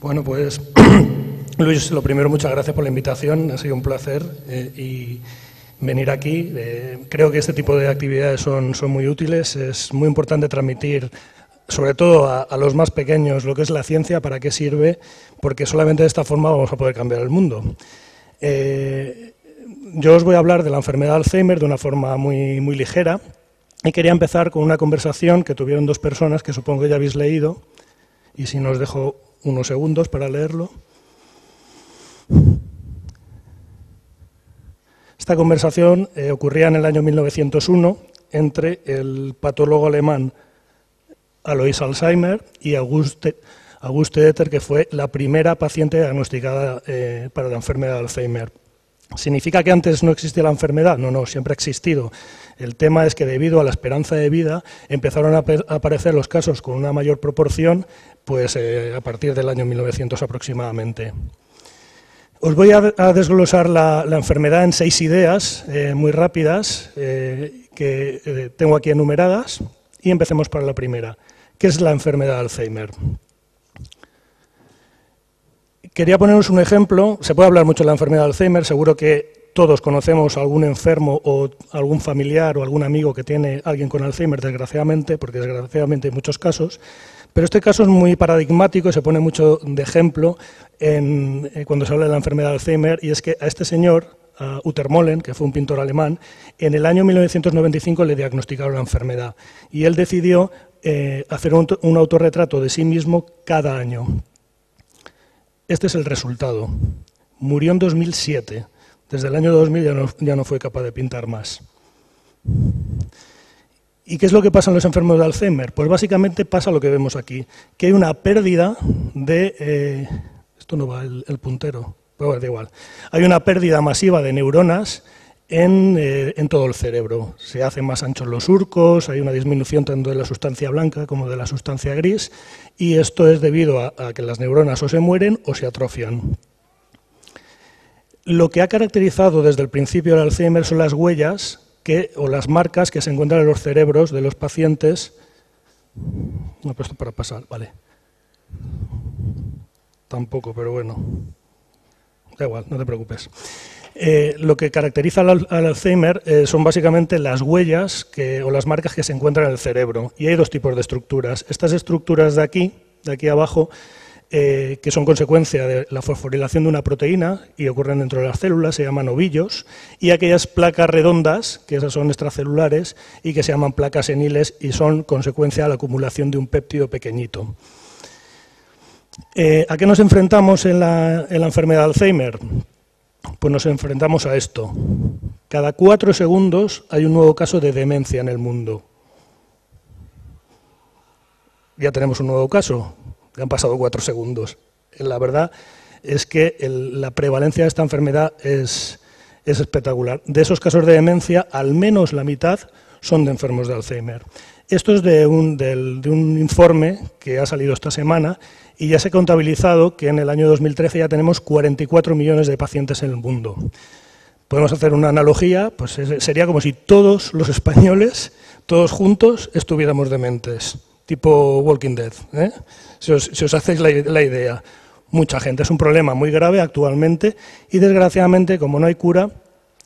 Bueno, pues Luis, lo primero, muchas gracias por la invitación, ha sido un placer y venir aquí. Creo que este tipo de actividades son muy útiles, es muy importante transmitir, sobre todo a los más pequeños, lo que es la ciencia, para qué sirve, porque solamente de esta forma vamos a poder cambiar el mundo. Yo os voy a hablar de la enfermedad de Alzheimer de una forma muy ligera y quería empezar con una conversación que tuvieron dos personas que supongo que ya habéis leído, y si no os dejo unos segundos para leerlo. Esta conversación ocurría en el año 1901 entre el patólogo alemán Alois Alzheimer y Auguste Deter, que fue la primera paciente diagnosticada para la enfermedad de Alzheimer. ¿Significa que antes no existía la enfermedad? No, siempre ha existido. El tema es que debido a la esperanza de vida empezaron a aparecer los casos con una mayor proporción pues, a partir del año 1900 aproximadamente. Os voy a desglosar la enfermedad en 6 ideas muy rápidas que tengo aquí enumeradas y empecemos por la primera. ¿Qué es la enfermedad de Alzheimer? Quería poneros un ejemplo. Se puede hablar mucho de la enfermedad de Alzheimer, seguro que todos conocemos a algún enfermo o algún familiar o algún amigo que tiene a alguien con Alzheimer, desgraciadamente, porque desgraciadamente hay muchos casos, pero este caso es muy paradigmático y se pone mucho de ejemplo cuando se habla de la enfermedad de Alzheimer, y es que a este señor, a Utermohlen, que fue un pintor alemán, en el año 1995 le diagnosticaron la enfermedad y él decidió hacer un autorretrato de sí mismo cada año. Este es el resultado. Murió en 2007. Desde el año 2000 ya no fue capaz de pintar más. ¿Y qué es lo que pasa en los enfermos de Alzheimer? Pues básicamente pasa lo que vemos aquí, que hay una pérdida de... esto no va el puntero, pero bueno, da igual. Hay una pérdida masiva de neuronas en todo el cerebro. Se hacen más anchos los surcos, hay una disminución tanto de la sustancia blanca como de la sustancia gris, y esto es debido a que las neuronas o se mueren o se atrofian. Lo que ha caracterizado desde el principio el Alzheimer son las huellas o las marcas que se encuentran en los cerebros de los pacientes. No he puesto para pasar, vale. Tampoco, pero bueno. Da igual, no te preocupes. Lo que caracteriza al Alzheimer son básicamente las huellas o las marcas que se encuentran en el cerebro. Y hay dos tipos de estructuras. Estas estructuras de aquí abajo, que son consecuencia de la fosforilación de una proteína y ocurren dentro de las células, se llaman ovillos, y aquellas placas redondas, que esas son extracelulares, y que se llaman placas seniles y son consecuencia de la acumulación de un péptido pequeñito. ¿A qué nos enfrentamos en la enfermedad de Alzheimer? Pues nos enfrentamos a esto. Cada 4 segundos hay un nuevo caso de demencia en el mundo. Ya tenemos un nuevo caso, han pasado 4 segundos. La verdad es que la prevalencia de esta enfermedad es espectacular. De esos casos de demencia, al menos la mitad son de enfermos de Alzheimer. Esto es de un informe que ha salido esta semana y ya se ha contabilizado que en el año 2013 ya tenemos 44 millones de pacientes en el mundo. Podemos hacer una analogía, pues sería como si todos los españoles, todos juntos, estuviéramos dementes, tipo Walking Dead, ¿eh? Si os hacéis la idea. Mucha gente, es un problema muy grave actualmente y desgraciadamente, como no hay cura,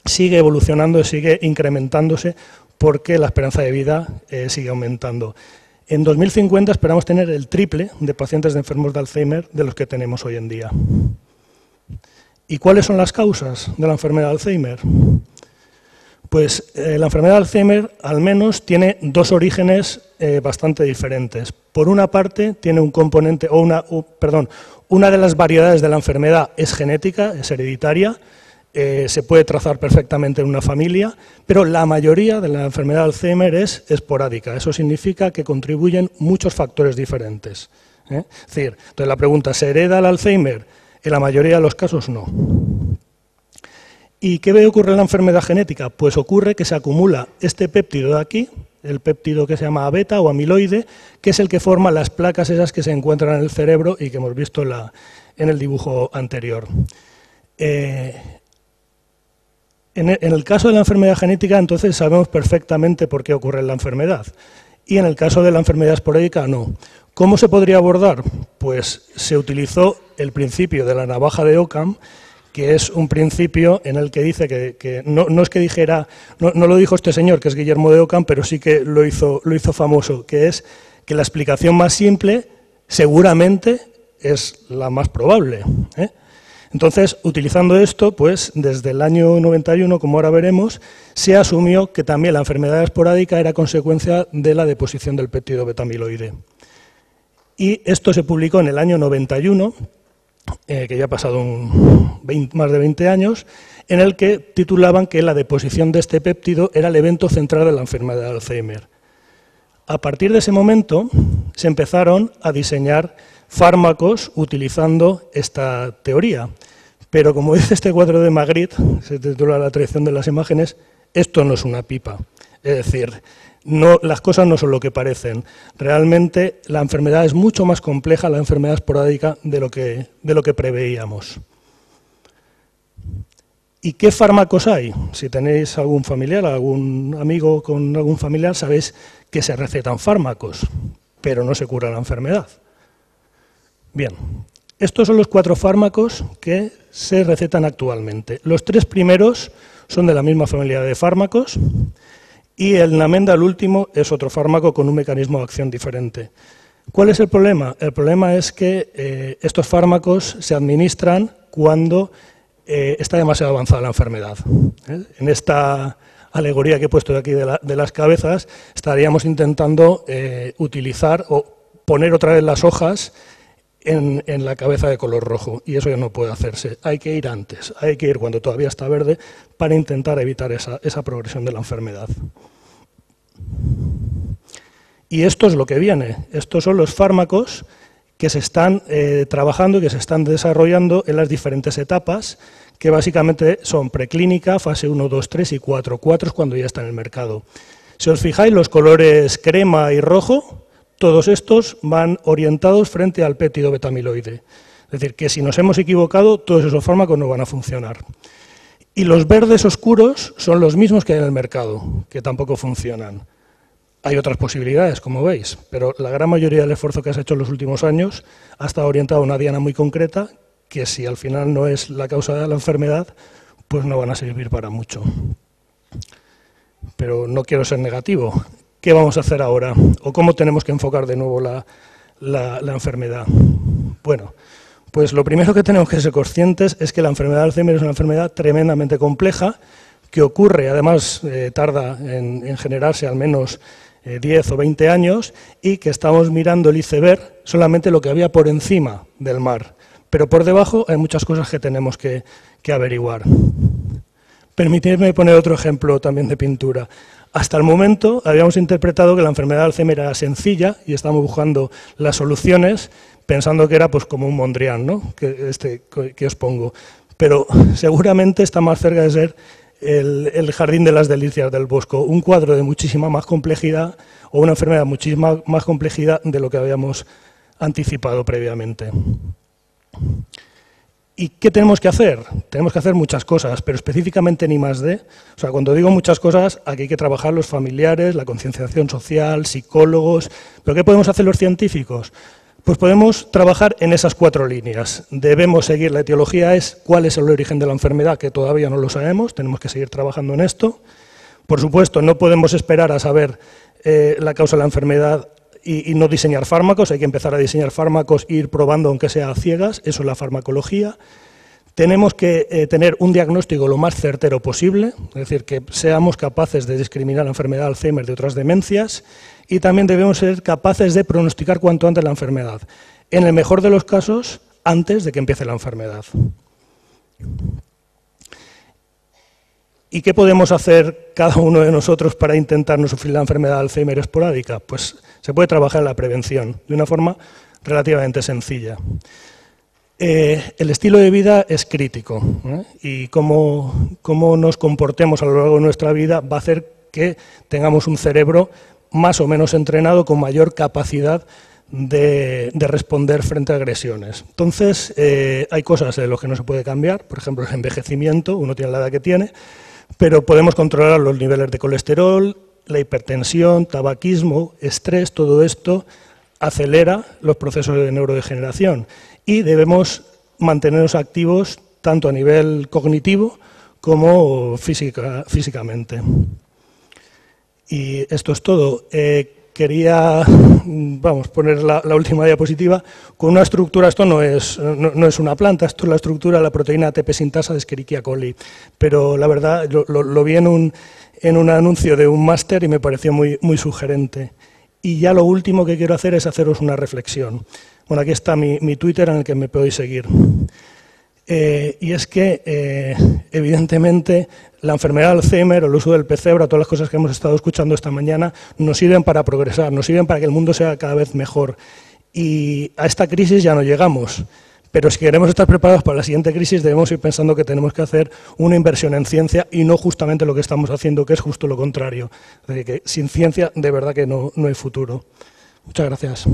sigue evolucionando, sigue incrementándose porque la esperanza de vida sigue aumentando. En 2050 esperamos tener el triple de pacientes de enfermos de Alzheimer de los que tenemos hoy en día. ¿Y cuáles son las causas de la enfermedad de Alzheimer? Pues la enfermedad de Alzheimer al menos tiene 2 orígenes bastante diferentes. Por una parte tiene un componente, una de las variedades de la enfermedad es genética, es hereditaria, se puede trazar perfectamente en una familia, pero la mayoría de la enfermedad de Alzheimer es esporádica. Eso significa que contribuyen muchos factores diferentes. Es decir, entonces la pregunta, ¿se hereda el Alzheimer? En la mayoría de los casos no. ¿Y qué ocurre en la enfermedad genética? Pues ocurre que se acumula este péptido de aquí, el péptido que se llama beta o amiloide, que es el que forma las placas esas que se encuentran en el cerebro y que hemos visto en el dibujo anterior. En el caso de la enfermedad genética, entonces sabemos perfectamente por qué ocurre la enfermedad. Y en el caso de la enfermedad esporádica, no. ¿Cómo se podría abordar? Pues se utilizó el principio de la navaja de Occam, que es un principio en el que dice que no es que dijera, no lo dijo este señor, que es Guillermo de Occam, pero sí que lo hizo famoso, que es que la explicación más simple seguramente es la más probable, ¿eh? Entonces, utilizando esto, pues desde el año 91, como ahora veremos, se asumió que también la enfermedad esporádica era consecuencia de la deposición del péptido beta-amiloide. Y esto se publicó en el año 91, que ya ha pasado más de 20 años, en el que titulaban que la deposición de este péptido era el evento central de la enfermedad de Alzheimer. A partir de ese momento se empezaron a diseñar fármacos utilizando esta teoría, pero como dice este cuadro de Magritte, se titula La traición de las imágenes, esto no es una pipa, es decir, las cosas no son lo que parecen. Realmente la enfermedad es mucho más compleja, la enfermedad esporádica, de lo que preveíamos. ¿Y qué fármacos hay? Si tenéis algún familiar, algún amigo con algún familiar, sabéis que se recetan fármacos, pero no se cura la enfermedad. Bien, estos son los 4 fármacos que se recetan actualmente. Los 3 primeros son de la misma familia de fármacos, y el Namenda, el último, es otro fármaco con un mecanismo de acción diferente. ¿Cuál es el problema? El problema es que estos fármacos se administran cuando está demasiado avanzada la enfermedad. En esta alegoría que he puesto aquí de las cabezas, estaríamos intentando utilizar o poner otra vez las hojas en la cabeza de color rojo, y eso ya no puede hacerse. Hay que ir antes, hay que ir cuando todavía está verde para intentar evitar esa progresión de la enfermedad. Y esto es lo que viene. Estos son los fármacos que se están trabajando y que se están desarrollando en las diferentes etapas, que básicamente son preclínica, fase 1, 2, 3 y 4. 4 es cuando ya está en el mercado. Si os fijáis, los colores crema y rojo, todos estos van orientados frente al péptido beta-amiloide. Es decir, que si nos hemos equivocado, todos esos fármacos no van a funcionar. Y los verdes oscuros son los mismos que hay en el mercado, que tampoco funcionan. Hay otras posibilidades, como veis, pero la gran mayoría del esfuerzo que has hecho en los últimos años ha estado orientado a una diana muy concreta, que si al final no es la causa de la enfermedad, pues no van a servir para mucho. Pero no quiero ser negativo. ¿Qué vamos a hacer ahora? ¿O cómo tenemos que enfocar de nuevo la enfermedad? Bueno, pues lo primero que tenemos que ser conscientes es que la enfermedad de Alzheimer es una enfermedad tremendamente compleja, que ocurre, además tarda en generarse al menos 10 o 20 años, y que estamos mirando el iceberg, solamente lo que había por encima del mar. Pero por debajo hay muchas cosas que tenemos que averiguar. Permitidme poner otro ejemplo también de pintura. Hasta el momento habíamos interpretado que la enfermedad de Alzheimer era sencilla y estábamos buscando las soluciones pensando que era pues como un Mondrian, ¿no? que os pongo. Pero seguramente está más cerca de ser el jardín de las delicias del Bosco, un cuadro de muchísima más complejidad o una enfermedad de muchísima más complejidad de lo que habíamos anticipado previamente. ¿Y qué tenemos que hacer? Tenemos que hacer muchas cosas, pero específicamente en I+D. O sea, cuando digo muchas cosas, aquí hay que trabajar los familiares, la concienciación social, psicólogos. ¿Pero qué podemos hacer los científicos? Pues podemos trabajar en esas 4 líneas. Debemos seguir, la etiología es cuál es el origen de la enfermedad, que todavía no lo sabemos, tenemos que seguir trabajando en esto. Por supuesto, no podemos esperar a saber la causa de la enfermedad y no diseñar fármacos, hay que empezar a diseñar fármacos e ir probando aunque sea a ciegas, eso es la farmacología. Tenemos que tener un diagnóstico lo más certero posible, es decir, que seamos capaces de discriminar la enfermedad de Alzheimer de otras demencias, y también debemos ser capaces de pronosticar cuanto antes la enfermedad, en el mejor de los casos, antes de que empiece la enfermedad. ¿Y qué podemos hacer cada uno de nosotros para intentar no sufrir la enfermedad de Alzheimer esporádica? Pues se puede trabajar en la prevención de una forma relativamente sencilla. El estilo de vida es crítico, ¿eh? Y cómo nos comportemos a lo largo de nuestra vida va a hacer que tengamos un cerebro más o menos entrenado con mayor capacidad de responder frente a agresiones. Entonces, hay cosas de las que no se puede cambiar, por ejemplo, el envejecimiento, uno tiene la edad que tiene, pero podemos controlar los niveles de colesterol, la hipertensión, tabaquismo, estrés, todo esto acelera los procesos de neurodegeneración y debemos mantenernos activos tanto a nivel cognitivo como físicamente. Y esto es todo. Quería poner la última diapositiva con una estructura. Esto no es una planta, esto es la estructura de la proteína ATP sintasa de Escherichia coli. Pero la verdad, lo vi en un anuncio de un máster y me pareció muy sugerente. Y ya lo último que quiero hacer es haceros una reflexión. Bueno, aquí está mi Twitter en el que me podéis seguir. Y es que, evidentemente, la enfermedad de Alzheimer o el uso del P-Cebra, todas las cosas que hemos estado escuchando esta mañana, nos sirven para progresar, nos sirven para que el mundo sea cada vez mejor. Y a esta crisis ya no llegamos. Pero si queremos estar preparados para la siguiente crisis, debemos ir pensando que tenemos que hacer una inversión en ciencia y no justamente lo que estamos haciendo, que es justo lo contrario. Es decir, que sin ciencia, de verdad que no hay futuro. Muchas gracias.